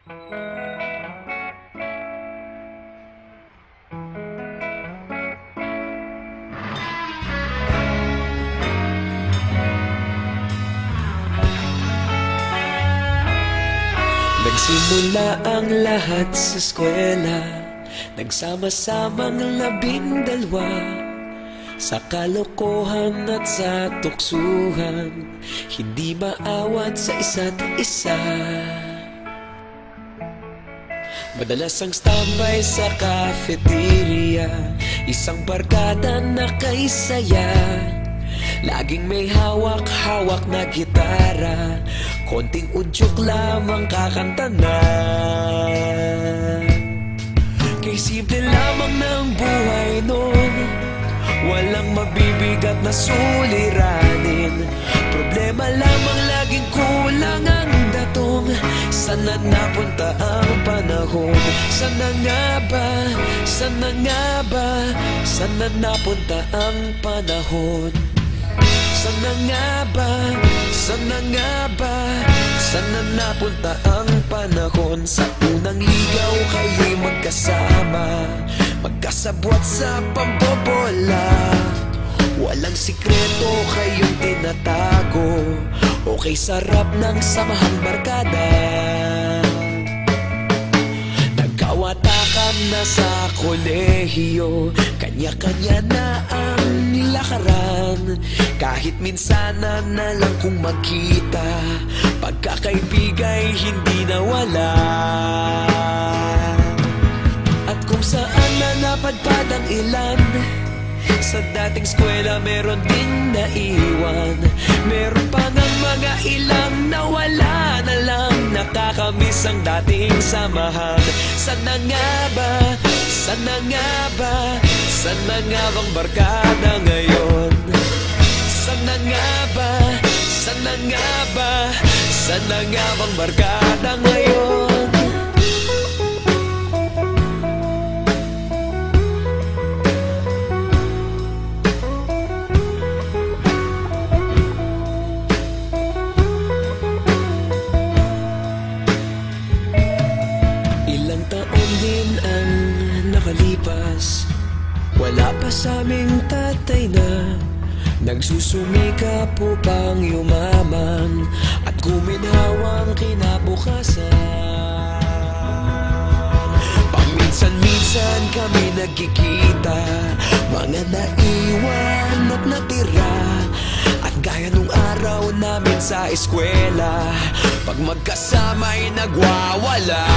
Nagsimula ang lahat sa eskwela, nagsama-samang 12 sa kalokohan at sa tuksuhan, hindi maawat sa isa't isa. Madalas ang standby sa cafeteria, isang barkada na kaisaya, laging may hawak-hawak na gitara, konting udyok lamang kakanta na. Kay simple lamang ng buhay nun, walang mabibigat na suliranin, problema lamang laging kulang ang datong. Sana napunta ang panahon? Sana nga ba? Sana nga ba? Sana napunta ang panahon? Sana nga ba? Sana nga ba? Sana napunta ang panahon? Sa unang ligaw kayo'y magkasama, magkasabwat sa pambobola, walang sikreto kayong tinatago, okay sarap ng samahang barkada. Nagkawatakan na sa kolehiyo, kanya-kanya na ang nilakaran, kahit minsanan na lang kung magkita, pagkakaibigay hindi nawala. At kung saan na napadpad ang ilan, sa dating eskwela meron ding naiwan, meron pa ngang mga ilang nawala na lang, nakakamiss ang dating samahan. Sana nga ba? Sana nga ba? Sana nga bang barkada ngayon? Sana nga ba? Sana nga ba? Sana nga bang barkada ngayon? Ilang taon din ang nakalipas, wala pa sa aming tatay na nagsusumikap upang yumaman at guminhawang kinabukasan. Paminsan-minsan kami nagkikita, mga naiwan at natira, at gaya nung araw namin sa eskwela, pag magkasama'y nagwawala.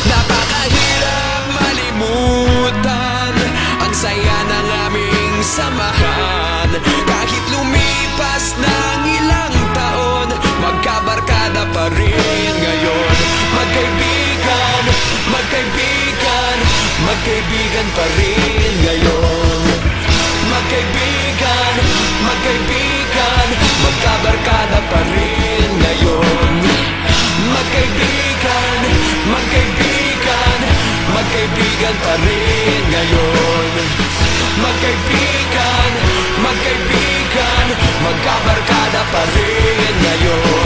Napakahirap malimutan ang saya ng aming samahan, kahit lumipas ng ilang taon, magkabarkada pa rin ngayon. Magkaibigan, magkaibigan, magkaibigan pa rin ngayon. Magkaibigan, magkaibigan, magkabarkada pa rin ngayon. Magkaibigan, magkaibigan, magkaibigan pa rin ngayon. Magkaibigan, magkaibigan, magkabarkada pa rin ngayon.